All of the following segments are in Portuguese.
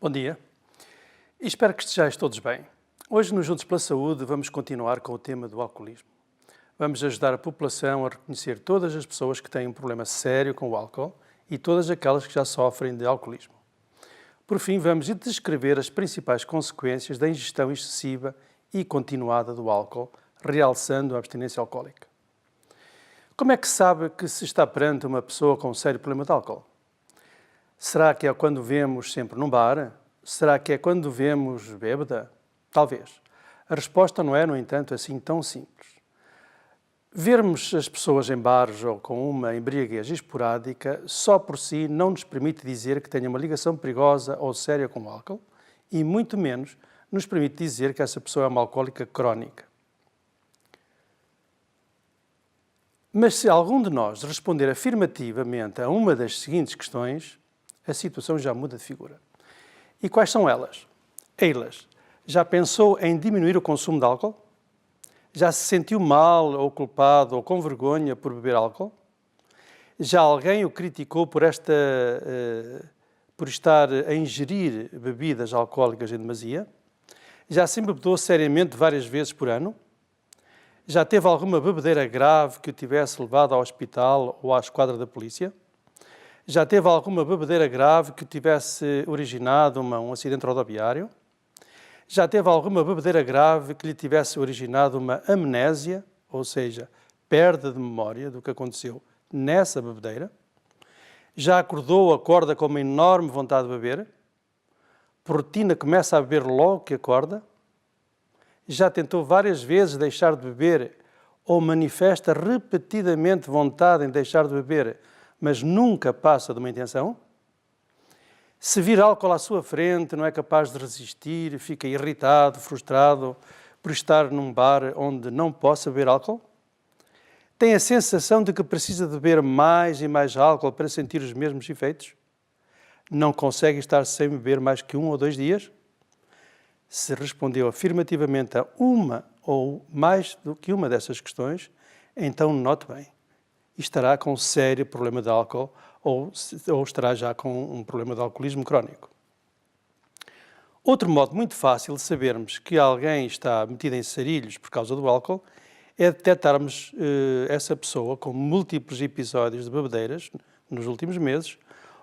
Bom dia e espero que estejais todos bem. Hoje, no Juntos pela Saúde, vamos continuar com o tema do alcoolismo. Vamos ajudar a população a reconhecer todas as pessoas que têm um problema sério com o álcool e todas aquelas que já sofrem de alcoolismo. Por fim, vamos descrever as principais consequências da ingestão excessiva e continuada do álcool, realçando a abstinência alcoólica. Como é que se sabe que se está perante uma pessoa com um sério problema de álcool? Será que é quando vemos sempre num bar? Será que é quando vemos bêbada? Talvez. A resposta não é, no entanto, assim tão simples. Vermos as pessoas em bares ou com uma embriaguez esporádica só por si não nos permite dizer que tenha uma ligação perigosa ou séria com o álcool e muito menos nos permite dizer que essa pessoa é uma alcoólica crónica. Mas se algum de nós responder afirmativamente a uma das seguintes questões, a situação já muda de figura. E quais são elas? Eilas. Já pensou em diminuir o consumo de álcool? Já se sentiu mal ou culpado ou com vergonha por beber álcool? Já alguém o criticou por estar a ingerir bebidas alcoólicas em demasia? Já se embebedou seriamente várias vezes por ano? Já teve alguma bebedeira grave que o tivesse levado ao hospital ou à esquadra da polícia? Já teve alguma bebedeira grave que tivesse originado um acidente rodoviário? Já teve alguma bebedeira grave que lhe tivesse originado uma amnésia, ou seja, perda de memória do que aconteceu nessa bebedeira? Já acordou ou acorda com uma enorme vontade de beber? Por rotina começa a beber logo que acorda? Já tentou várias vezes deixar de beber ou manifesta repetidamente vontade em deixar de beber, mas nunca passa de uma intenção? Se vir álcool à sua frente, não é capaz de resistir, fica irritado, frustrado por estar num bar onde não possa beber álcool? Tem a sensação de que precisa de beber mais e mais álcool para sentir os mesmos efeitos? Não consegue estar sem beber mais que 1 ou 2 dias? Se respondeu afirmativamente a uma ou mais do que uma dessas questões, então note bem, estará com um sério problema de álcool ou estará já com um problema de alcoolismo crónico. Outro modo muito fácil de sabermos que alguém está metido em sarilhos por causa do álcool é detectarmos essa pessoa com múltiplos episódios de bebedeiras nos últimos meses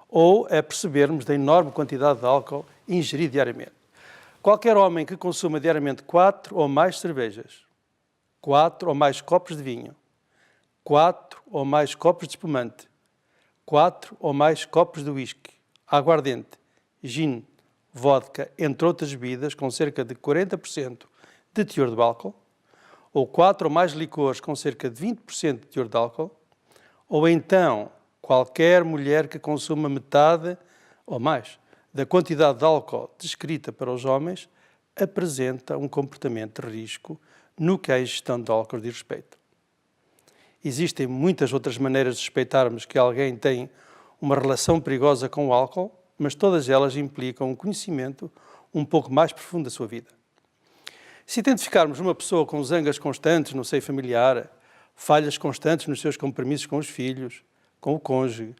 ou é percebermos da enorme quantidade de álcool ingerido diariamente. Qualquer homem que consuma diariamente 4 ou mais cervejas, 4 ou mais copos de vinho, 4 ou mais copos de espumante, 4 ou mais copos de whisky, aguardente, gin, vodka, entre outras bebidas com cerca de 40% de teor de álcool, ou 4 ou mais licores com cerca de 20% de teor de álcool, ou então qualquer mulher que consuma metade ou mais da quantidade de álcool descrita para os homens apresenta um comportamento de risco no que à ingestão de álcool diz respeito. Existem muitas outras maneiras de suspeitarmos que alguém tem uma relação perigosa com o álcool, mas todas elas implicam um conhecimento um pouco mais profundo da sua vida. Se identificarmos uma pessoa com zangas constantes no seio familiar, falhas constantes nos seus compromissos com os filhos, com o cônjuge,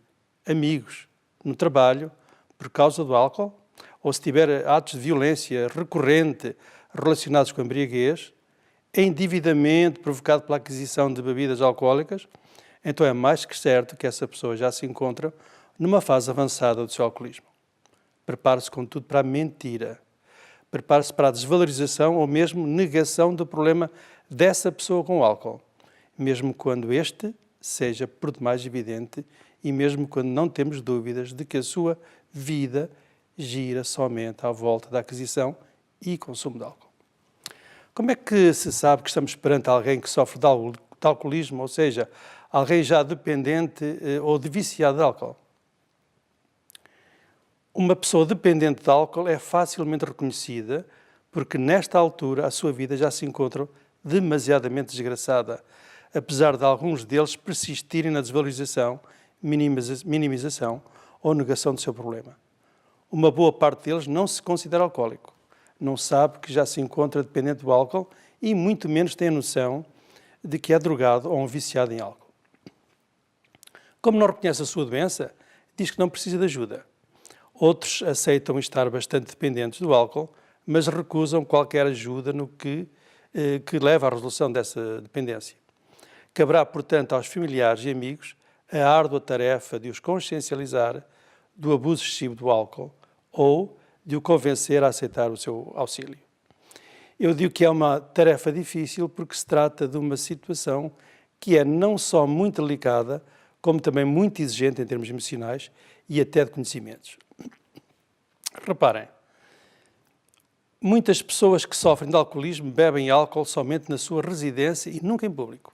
amigos, no trabalho, por causa do álcool, ou se tiver atos de violência recorrente relacionados com a embriaguez, endividamento provocado pela aquisição de bebidas alcoólicas, então é mais que certo que essa pessoa já se encontra numa fase avançada do seu alcoolismo. Prepare-se, contudo, para a mentira. Prepare-se para a desvalorização ou mesmo negação do problema dessa pessoa com o álcool, mesmo quando este seja por demais evidente e mesmo quando não temos dúvidas de que a sua vida gira somente à volta da aquisição e consumo de álcool. Como é que se sabe que estamos perante alguém que sofre de alcoolismo, ou seja, alguém já dependente ou de viciado de álcool? Uma pessoa dependente de álcool é facilmente reconhecida porque nesta altura a sua vida já se encontra demasiadamente desgraçada, apesar de alguns deles persistirem na desvalorização, minimização ou negação do seu problema. Uma boa parte deles não se considera alcoólico, não sabe que já se encontra dependente do álcool e muito menos tem a noção de que é drogado ou um viciado em álcool. Como não reconhece a sua doença, diz que não precisa de ajuda. Outros aceitam estar bastante dependentes do álcool, mas recusam qualquer ajuda no que leva à resolução dessa dependência. Caberá, portanto, aos familiares e amigos a árdua tarefa de os consciencializar do abuso excessivo do álcool ou de o convencer a aceitar o seu auxílio. Eu digo que é uma tarefa difícil porque se trata de uma situação que é não só muito delicada, como também muito exigente em termos emocionais e até de conhecimentos. Reparem, muitas pessoas que sofrem de alcoolismo bebem álcool somente na sua residência e nunca em público.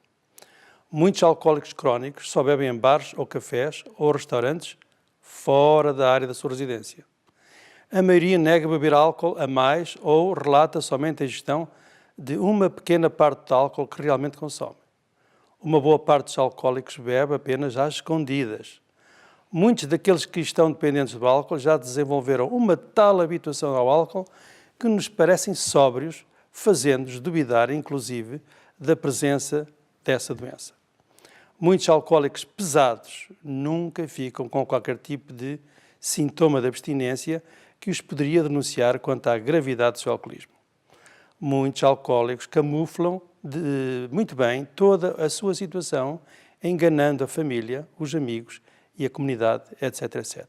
Muitos alcoólicos crónicos só bebem em bares ou cafés ou restaurantes fora da área da sua residência. A maioria nega beber álcool a mais ou relata somente a ingestão de uma pequena parte de álcool que realmente consome. Uma boa parte dos alcoólicos bebe apenas às escondidas. Muitos daqueles que estão dependentes do álcool já desenvolveram uma tal habituação ao álcool que nos parecem sóbrios, fazendo-nos duvidar, inclusive, da presença dessa doença. Muitos alcoólicos pesados nunca ficam com qualquer tipo de sintoma de abstinência que os poderia denunciar quanto à gravidade do seu alcoolismo. Muitos alcoólicos camuflam muito bem toda a sua situação, enganando a família, os amigos e a comunidade, etc, etc.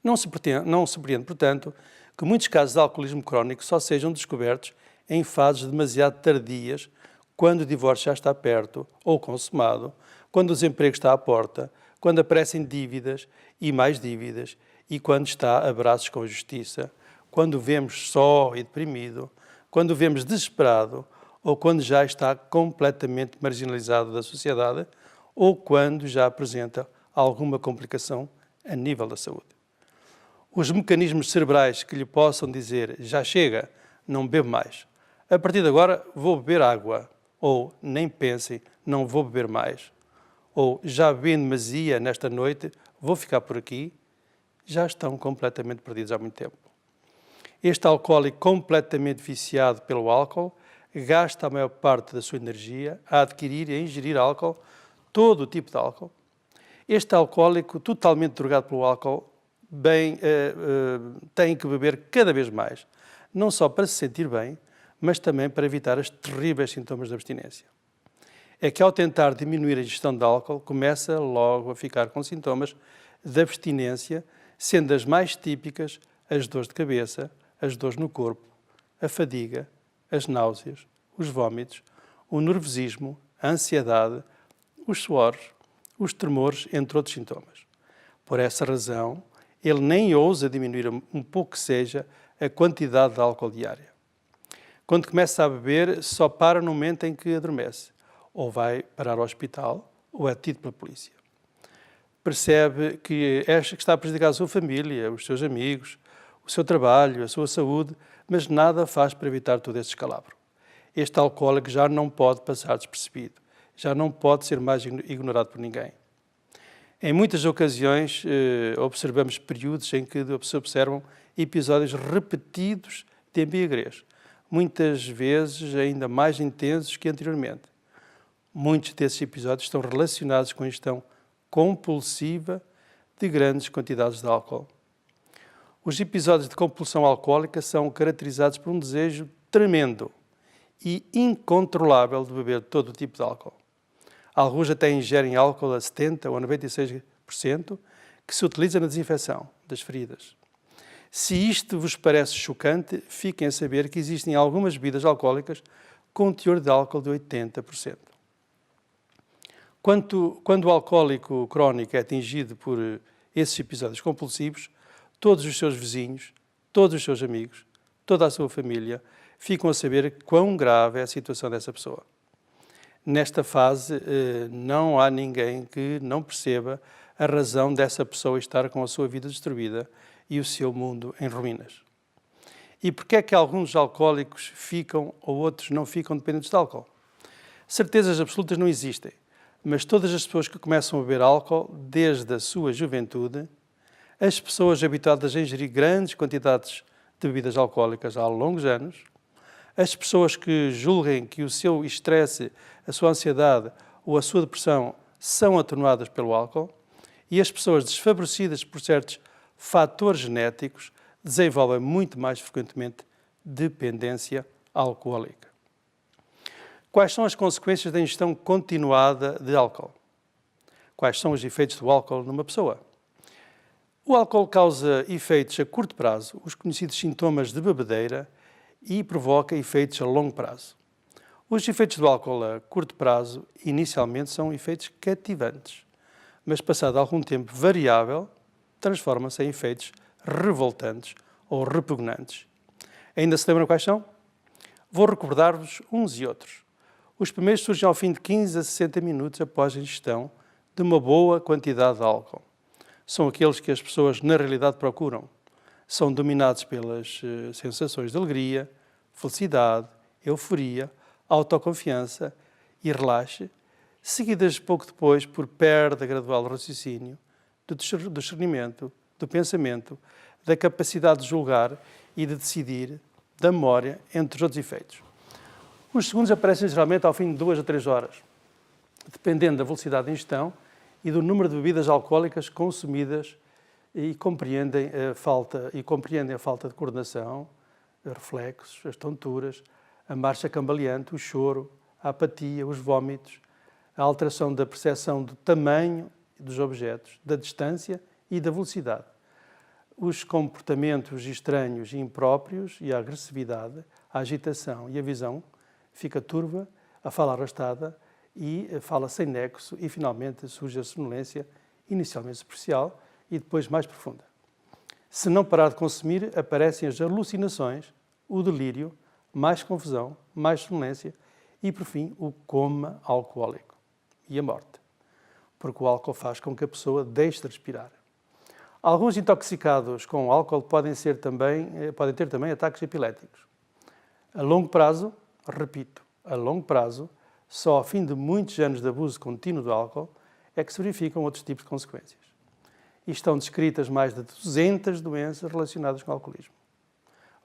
Não se pretende, portanto, que muitos casos de alcoolismo crónico só sejam descobertos em fases demasiado tardias, quando o divórcio já está perto ou consumado, quando o desemprego está à porta, quando aparecem dívidas e mais dívidas e quando está a braços com a justiça, quando o vemos só e deprimido, quando o vemos desesperado ou quando já está completamente marginalizado da sociedade ou quando já apresenta alguma complicação a nível da saúde. Os mecanismos cerebrais que lhe possam dizer já chega, não bebo mais, a partir de agora vou beber água, ou nem pensem, não vou beber mais, ou já bebi em demasia nesta noite, vou ficar por aqui, já estão completamente perdidos há muito tempo. Este alcoólico completamente viciado pelo álcool gasta a maior parte da sua energia a adquirir e a ingerir álcool, todo o tipo de álcool. Este alcoólico totalmente drogado pelo álcool tem que beber cada vez mais, não só para se sentir bem, mas também para evitar os terríveis sintomas de abstinência. É que ao tentar diminuir a ingestão de álcool, começa logo a ficar com sintomas de abstinência, sendo as mais típicas as dores de cabeça, as dores no corpo, a fadiga, as náuseas, os vômitos, o nervosismo, a ansiedade, os suores, os tremores, entre outros sintomas. Por essa razão, ele nem ousa diminuir um pouco que seja a quantidade de álcool diária. Quando começa a beber, só para no momento em que adormece, ou vai parar ao hospital, ou é detido pela polícia. Percebe que está a prejudicar a sua família, os seus amigos, o seu trabalho, a sua saúde, mas nada faz para evitar todo esse descalabro. Este alcoólico já não pode passar despercebido, já não pode ser mais ignorado por ninguém. Em muitas ocasiões, observamos períodos em que se observam episódios repetidos de embriaguez, muitas vezes ainda mais intensos que anteriormente. Muitos desses episódios estão relacionados com a ingestão compulsiva de grandes quantidades de álcool. Os episódios de compulsão alcoólica são caracterizados por um desejo tremendo e incontrolável de beber todo o tipo de álcool. Alguns até ingerem álcool a 70% ou a 96% que se utiliza na desinfecção das feridas. Se isto vos parece chocante, fiquem a saber que existem algumas bebidas alcoólicas com teor de álcool de 80%. Quando o alcoólico crónico é atingido por esses episódios compulsivos, todos os seus vizinhos, todos os seus amigos, toda a sua família ficam a saber quão grave é a situação dessa pessoa. Nesta fase, não há ninguém que não perceba a razão dessa pessoa estar com a sua vida destruída e o seu mundo em ruínas. E porquê é que alguns alcoólicos ficam ou outros não ficam dependentes de álcool? Certezas absolutas não existem, mas todas as pessoas que começam a beber álcool desde a sua juventude, as pessoas habituadas a ingerir grandes quantidades de bebidas alcoólicas há longos anos, as pessoas que julguem que o seu estresse, a sua ansiedade ou a sua depressão são atenuadas pelo álcool e as pessoas desfavorecidas por certos fatores genéticos, desenvolvem muito mais frequentemente dependência alcoólica. Quais são as consequências da ingestão continuada de álcool? Quais são os efeitos do álcool numa pessoa? O álcool causa efeitos a curto prazo, os conhecidos sintomas de bebedeira, e provoca efeitos a longo prazo. Os efeitos do álcool a curto prazo, inicialmente, são efeitos cativantes, mas passado algum tempo variável, transformam-se em efeitos revoltantes ou repugnantes. Ainda se lembram quais são? Vou recordar-vos uns e outros. Os primeiros surgem ao fim de 15 a 60 minutos após a ingestão de uma boa quantidade de álcool. São aqueles que as pessoas na realidade procuram. São dominados pelas sensações de alegria, felicidade, euforia, autoconfiança e relaxe, seguidas pouco depois por perda gradual do raciocínio, do discernimento, do pensamento, da capacidade de julgar e de decidir, da memória, entre os outros efeitos. Os segundos aparecem geralmente ao fim de 2 a 3 horas, dependendo da velocidade de ingestão e do número de bebidas alcoólicas consumidas, e compreendem a falta de coordenação, reflexos, as tonturas, a marcha cambaleante, o choro, a apatia, os vômitos, a alteração da percepção do tamanho dos objetos, da distância e da velocidade, os comportamentos estranhos e impróprios e a agressividade, a agitação e a visão fica turva, a fala arrastada e a fala sem nexo e, finalmente, surge a sonolência, inicialmente superficial e depois mais profunda. Se não parar de consumir, aparecem as alucinações, o delírio, mais confusão, mais sonolência e, por fim, o coma alcoólico e a morte, porque o álcool faz com que a pessoa deixe de respirar. Alguns intoxicados com álcool podem ter também ataques epiléticos. A longo prazo, repito, a longo prazo, só ao fim de muitos anos de abuso contínuo do álcool é que se verificam outros tipos de consequências. E estão descritas mais de 200 doenças relacionadas com o alcoolismo.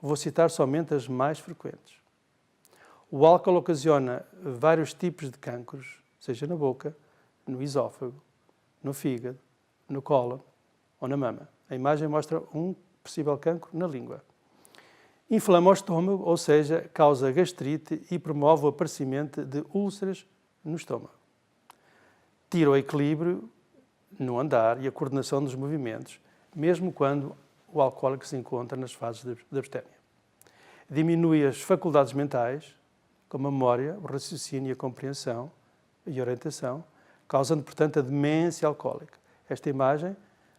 Vou citar somente as mais frequentes. O álcool ocasiona vários tipos de cancros, seja na boca, no esófago, no fígado, no cólon ou na mama. A imagem mostra um possível cancro na língua. Inflama o estômago, ou seja, causa gastrite e promove o aparecimento de úlceras no estômago. Tira o equilíbrio no andar e a coordenação dos movimentos, mesmo quando o alcoólico se encontra nas fases de abstémia. Diminui as faculdades mentais, como a memória, o raciocínio, a compreensão e a orientação, causando, portanto, a demência alcoólica. Esta imagem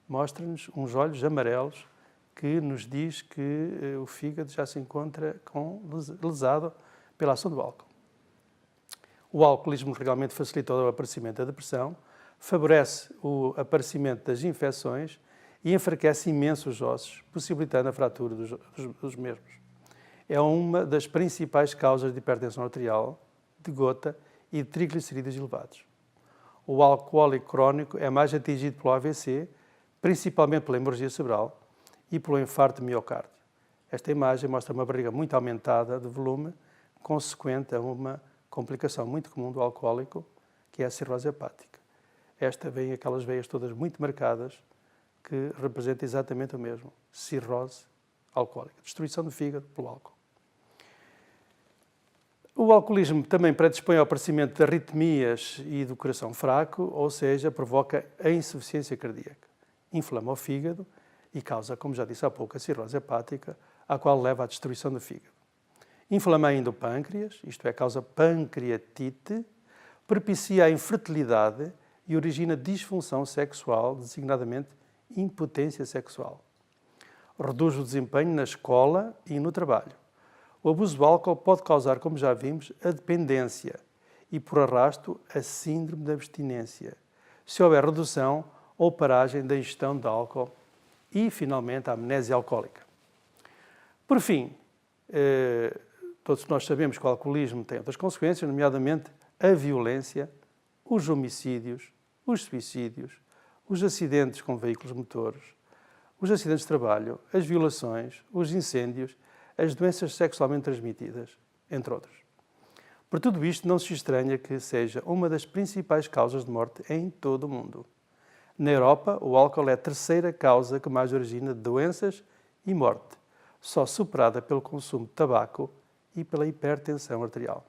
mostra-nos uns olhos amarelos que nos diz que o fígado já se encontra lesado pela ação do álcool. O alcoolismo realmente facilita o aparecimento da depressão, favorece o aparecimento das infecções e enfraquece imenso os ossos, possibilitando a fratura dos mesmos. É uma das principais causas de hipertensão arterial, de gota e de triglicerídeos elevados. O alcoólico crónico é mais atingido pelo AVC, principalmente pela hemorragia cerebral e pelo infarto de miocárdio. Esta imagem mostra uma barriga muito aumentada de volume, consequente a uma complicação muito comum do alcoólico, que é a cirrose hepática. Esta vem aquelas veias todas muito marcadas, que representa exatamente o mesmo, cirrose alcoólica, destruição do fígado pelo álcool. O alcoolismo também predispõe ao aparecimento de arritmias e do coração fraco, ou seja, provoca a insuficiência cardíaca, inflama o fígado e causa, como já disse há pouco, a cirrose hepática, a qual leva à destruição do fígado. Inflama ainda o pâncreas, isto é, causa pancreatite, propicia a infertilidade e origina disfunção sexual, designadamente impotência sexual. Reduz o desempenho na escola e no trabalho. O abuso do álcool pode causar, como já vimos, a dependência e, por arrasto, a síndrome da abstinência, se houver redução ou paragem da ingestão de álcool e, finalmente, a amnésia alcoólica. Por fim, todos nós sabemos que o alcoolismo tem outras consequências, nomeadamente a violência, os homicídios, os suicídios, os acidentes com veículos motores, os acidentes de trabalho, as violações, os incêndios, as doenças sexualmente transmitidas, entre outros. Por tudo isto, não se estranha que seja uma das principais causas de morte em todo o mundo. Na Europa, o álcool é a terceira causa que mais origina doenças e morte, só superada pelo consumo de tabaco e pela hipertensão arterial.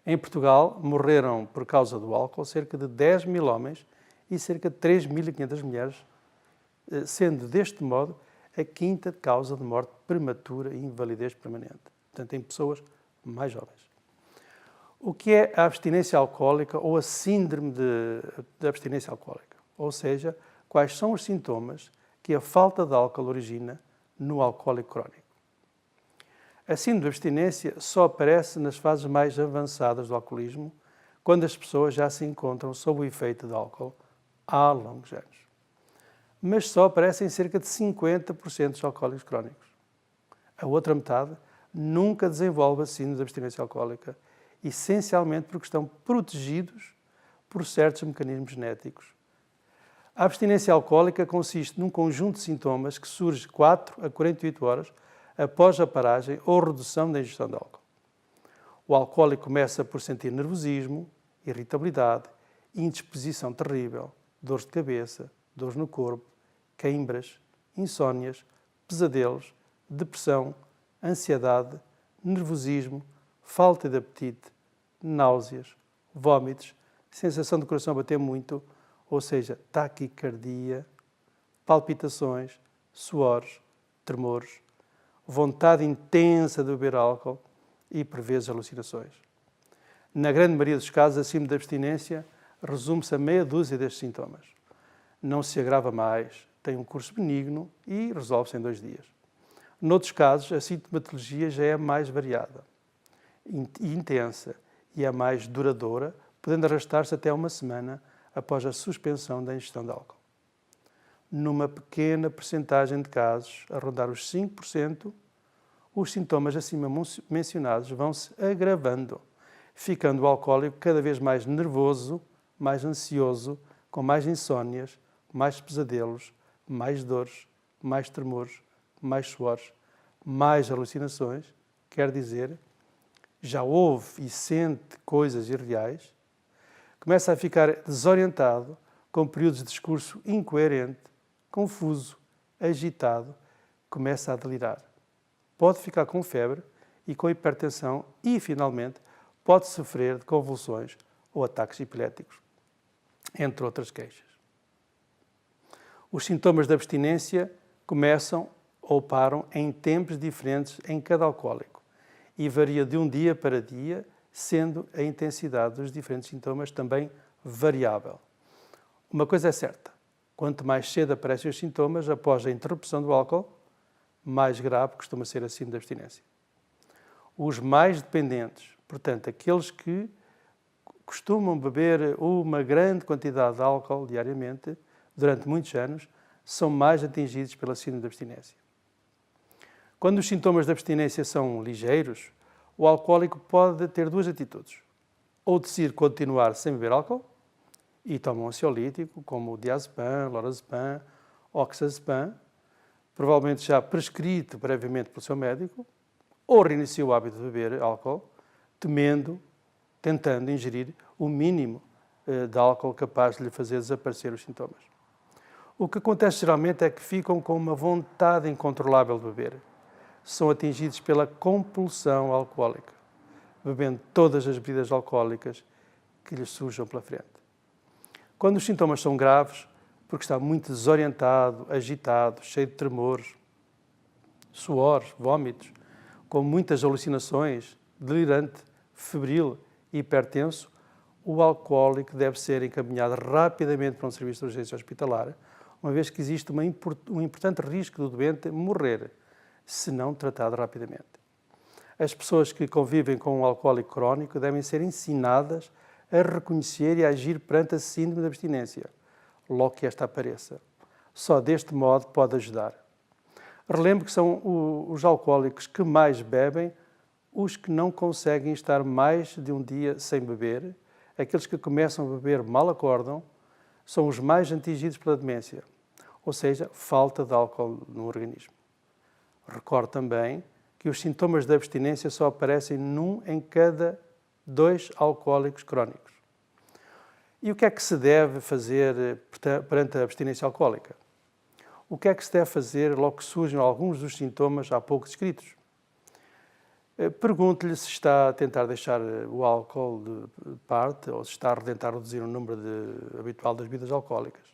Em Portugal, morreram por causa do álcool cerca de 10 mil homens e cerca de 3.500 mulheres, sendo deste modo a quinta causa de morte prematura e invalidez permanente, portanto em pessoas mais jovens. O que é a abstinência alcoólica ou a síndrome de abstinência alcoólica? Ou seja, quais são os sintomas que a falta de álcool origina no alcoólico crónico? A síndrome de abstinência só aparece nas fases mais avançadas do alcoolismo, quando as pessoas já se encontram sob o efeito de álcool há longos anos. Mas só aparece em cerca de 50% dos alcoólicos crónicos. A outra metade nunca desenvolve a síndrome de abstinência alcoólica, essencialmente porque estão protegidos por certos mecanismos genéticos. A abstinência alcoólica consiste num conjunto de sintomas que surge 4 a 48 horas após a paragem ou redução da ingestão de álcool. O alcoólico começa por sentir nervosismo, irritabilidade, indisposição terrível, dores de cabeça, dores no corpo, queimbras, insónias, pesadelos, depressão, ansiedade, nervosismo, falta de apetite, náuseas, vômitos, sensação de coração a bater muito, ou seja, taquicardia, palpitações, suores, tremores, vontade intensa de beber álcool e, por vezes, alucinações. Na grande maioria dos casos, a síndrome de abstinência resume-se a meia dúzia destes sintomas. Não se agrava mais, tem um curso benigno e resolve-se em 2 dias. Noutros casos, a sintomatologia já é mais variada e intensa e é mais duradoura, podendo arrastar-se até 1 semana após a suspensão da ingestão de álcool. Numa pequena percentagem de casos, a rondar os 5%, os sintomas acima mencionados vão-se agravando, ficando o alcoólico cada vez mais nervoso, mais ansioso, com mais insónias, mais pesadelos, mais dores, mais tremores, mais suores, mais alucinações, quer dizer, já ouve e sente coisas irreais, começa a ficar desorientado, com períodos de discurso incoerente, confuso, agitado, começa a delirar. Pode ficar com febre e com hipertensão e, finalmente, pode sofrer de convulsões ou ataques epiléticos, entre outras queixas. Os sintomas de abstinência começam ou param em tempos diferentes em cada alcoólico e varia de um dia para dia, sendo a intensidade dos diferentes sintomas também variável. Uma coisa é certa, quanto mais cedo aparecem os sintomas após a interrupção do álcool, mais grave costuma ser a síndrome de abstinência. Os mais dependentes, portanto, aqueles que costumam beber uma grande quantidade de álcool diariamente, durante muitos anos, são mais atingidos pela síndrome de abstinência. Quando os sintomas de abstinência são ligeiros, o alcoólico pode ter 2 atitudes. Ou decidir continuar sem beber álcool, e toma um ansiolítico, como o diazepam, lorazepam, oxazepam, provavelmente já prescrito previamente pelo seu médico, ou reinicia o hábito de beber álcool, tentando ingerir o mínimo de álcool capaz de lhe fazer desaparecer os sintomas. O que acontece geralmente é que ficam com uma vontade incontrolável de beber. São atingidos pela compulsão alcoólica, bebendo todas as bebidas alcoólicas que lhes surjam pela frente. Quando os sintomas são graves, porque está muito desorientado, agitado, cheio de tremores, suores, vômitos, com muitas alucinações, delirante, febril e hipertenso, o alcoólico deve ser encaminhado rapidamente para um serviço de urgência hospitalar, uma vez que existe um importante risco do doente morrer, se não tratado rapidamente. As pessoas que convivem com um alcoólico crónico devem ser ensinadas a reconhecer e a agir perante a síndrome de abstinência, logo que esta apareça. Só deste modo pode ajudar. Relembro que são os alcoólicos que mais bebem os que não conseguem estar mais de um dia sem beber, aqueles que começam a beber mal acordam, são os mais atingidos pela demência, ou seja, falta de álcool no organismo. Recordo também que os sintomas da abstinência só aparecem 1 em cada 2 alcoólicos crónicos. E o que é que se deve fazer perante a abstinência alcoólica? O que é que se deve fazer logo que surgem alguns dos sintomas há pouco descritos? Pergunte-lhe se está a tentar deixar o álcool de parte ou se está a tentar reduzir o número habitual das bebidas alcoólicas.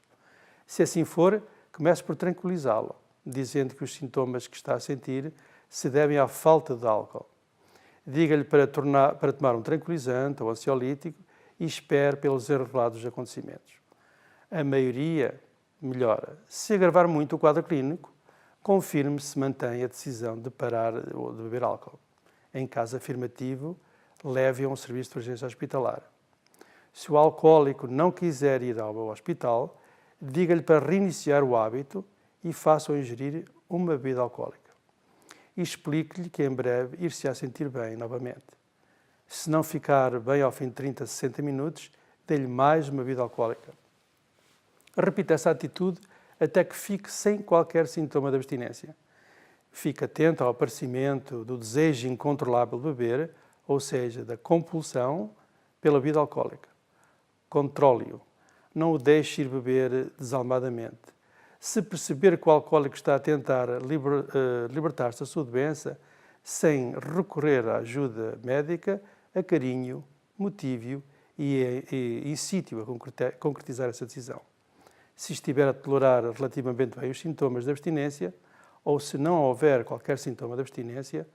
Se assim for, comece por tranquilizá-lo, dizendo que os sintomas que está a sentir se devem à falta de álcool. Diga-lhe para tomar um tranquilizante ou ansiolítico e espere pelos revelados acontecimentos. A maioria melhora. Se agravar muito o quadro clínico, confirme se mantém a decisão de parar ou de beber álcool. Em caso afirmativo, leve-o a um serviço de urgência hospitalar. Se o alcoólico não quiser ir ao hospital, diga-lhe para reiniciar o hábito e faça-o ingerir uma bebida alcoólica. E explique-lhe que em breve ir-se a sentir bem novamente. Se não ficar bem ao fim de 30 a 60 minutos, dê-lhe mais uma bebida alcoólica. Repita essa atitude até que fique sem qualquer sintoma de abstinência. Fique atento ao aparecimento do desejo incontrolável de beber, ou seja, da compulsão pela bebida alcoólica. Controle-o. Não o deixe ir beber desalmadamente. Se perceber que o alcoólico está a tentar libertar-se da sua doença, sem recorrer à ajuda médica, acarinhe-o, motive-o e incite-o a concretizar essa decisão. Se estiver a tolerar relativamente bem os sintomas de abstinência, ou se não houver qualquer sintoma de abstinência,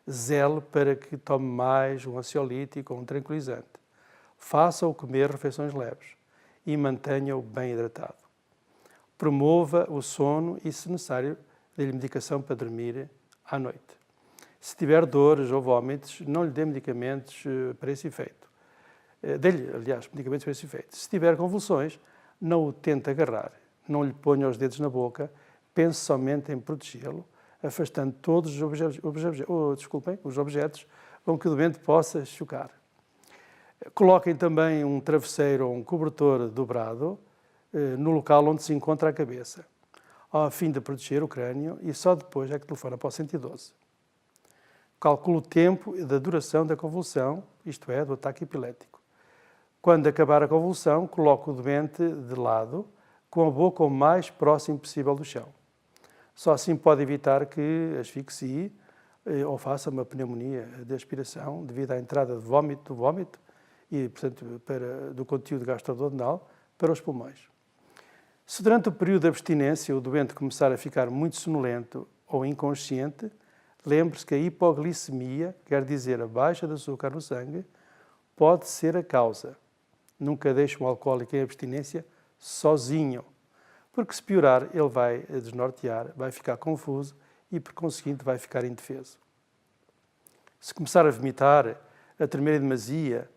zele para que tome mais um ansiolítico ou um tranquilizante. Faça-o comer refeições leves e mantenha-o bem hidratado. Promova o sono e, se necessário, dê-lhe medicação para dormir à noite. Se tiver dores ou vômitos, não lhe dê medicamentos para esse efeito. Dê-lhe, aliás, medicamentos para esse efeito. Se tiver convulsões, não o tente agarrar, não lhe ponha os dedos na boca, pense somente em protegê-lo, afastando todos os objetos com que o doente possa chocar. Coloquem também um travesseiro ou um cobertor dobrado no local onde se encontra a cabeça, a fim de proteger o crânio, e só depois é que telefona para o 112. Calcule o tempo e da duração da convulsão, isto é, do ataque epilético. Quando acabar a convulsão, coloque o doente de lado, com a boca o mais próximo possível do chão. Só assim pode evitar que asfixie ou faça uma pneumonia de aspiração devido à entrada de vômito e, portanto, do conteúdo gastroduodenal para os pulmões. Se durante o período de abstinência o doente começar a ficar muito sonolento ou inconsciente, lembre-se que a hipoglicemia, quer dizer a baixa de açúcar no sangue, pode ser a causa. Nunca deixe um alcoólico em abstinência sozinho, porque se piorar ele vai desnortear, vai ficar confuso e, por conseguinte, vai ficar indefeso. Se começar a vomitar, a tremer em demasia,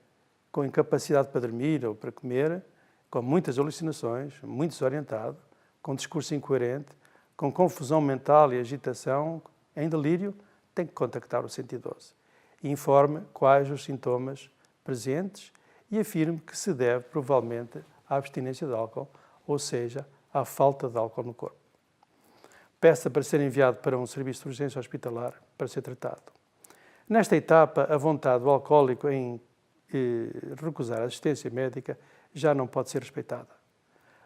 com incapacidade para dormir ou para comer, com muitas alucinações, muito desorientado, com discurso incoerente, com confusão mental e agitação, em delírio, tem que contactar o 112. Informe quais os sintomas presentes e afirme que se deve, provavelmente, à abstinência de álcool, ou seja, à falta de álcool no corpo. Peça para ser enviado para um serviço de urgência hospitalar para ser tratado. Nesta etapa, a vontade do alcoólico em recusar a assistência médica já não pode ser respeitada.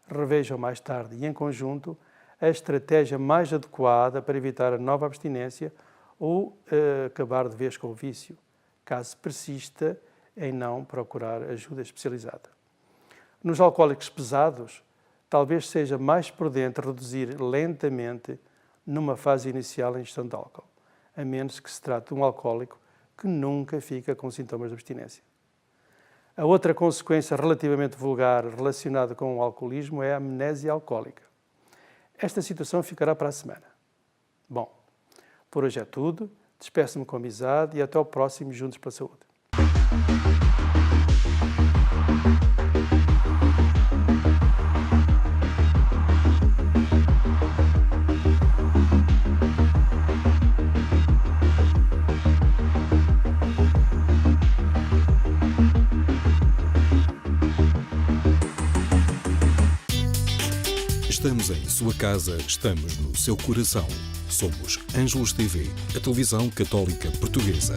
Revejam mais tarde e em conjunto a estratégia mais adequada para evitar a nova abstinência ou acabar de vez com o vício, caso persista em não procurar ajuda especializada. Nos alcoólicos pesados, talvez seja mais prudente reduzir lentamente numa fase inicial a ingestão de álcool, a menos que se trate de um alcoólico que nunca fica com sintomas de abstinência. A outra consequência relativamente vulgar relacionada com o alcoolismo é a amnésia alcoólica. Esta situação ficará para a semana. Bom, por hoje é tudo. Despeço-me com amizade e até ao próximo Juntos pela Saúde. Estamos em sua casa, estamos no seu coração. Somos Ângelos TV, a televisão católica portuguesa.